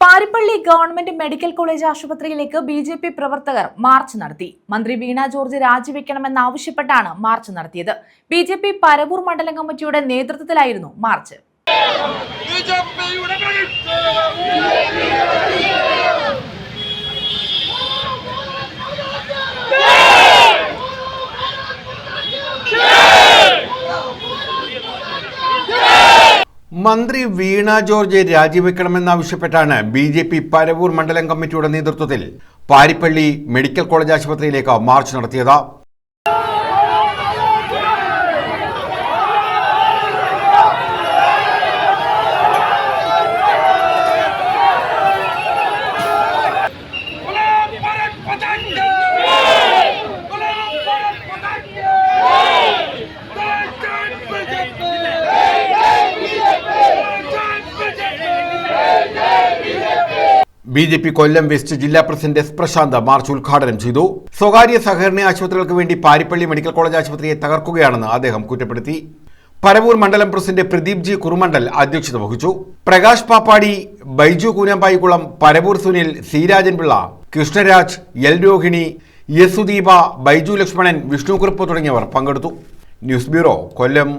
Parippally government medical college ആശുപത്രിയിലേക്ക് BJP പ്രവർത്തകർ March നടത്തി. മന്ത്രി വീണ ജോർജ് രാജിവെക്കണമെന്നാവശ്യപ്പെട്ടാണ് മാർച്ച് നടത്തിയത്. ബിജെപി പരവൂർ മണ്ഡലം കമ്മിറ്റിയുടെ നേതൃത്വത്തിലായിരുന്നു മാർച്ച്. മന്ത്രി വീണ ജോർജ് രാജിവെക്കണമെന്നാവശ്യപ്പെട്ടാണ് ബിജെപി പരവൂർ മണ്ഡലം കമ്മിറ്റിയുടെ നേതൃത്വത്തിൽ പാരിപ്പള്ളി മെഡിക്കൽ കോളേജ് ആശുപത്രിയിലേക്ക് മാർച്ച് നടത്തിയത്. ബിജെപി കൊല്ലം വെസ്റ്റ് ജില്ലാ പ്രസിഡന്റ് എസ് പ്രശാന്ത് മാർച്ച് ഉദ്ഘാടനം ചെയ്തു. സ്വകാര്യ സഹകരണ ആശുപത്രികൾക്ക് വേണ്ടി പാരിപ്പള്ളി മെഡിക്കൽ കോളേജ് ആശുപത്രിയെ തകർക്കുകയാണെന്ന് അദ്ദേഹം കുറ്റപ്പെടുത്തി. പരവൂർ മണ്ഡലം പ്രസിഡന്റ് പ്രദീപ് ജി കുറുമണ്ഡൽ അധ്യക്ഷത വഹിച്ചു. പ്രകാശ് പാപ്പാടി, ബൈജു കൂനമ്പായിക്കുളം, പരവൂർ സുനിൽ, സി രാജൻപിള്ള, കൃഷ്ണരാജ്, എൽ രോഹിണി, യസുദീപ, ബൈജു ലക്ഷ്മണൻ, വിഷ്ണു കുറുപ്പ് തുടങ്ങിയവർ പങ്കെടുത്തു. ന്യൂസ് ബ്യൂറോ, കൊല്ലം.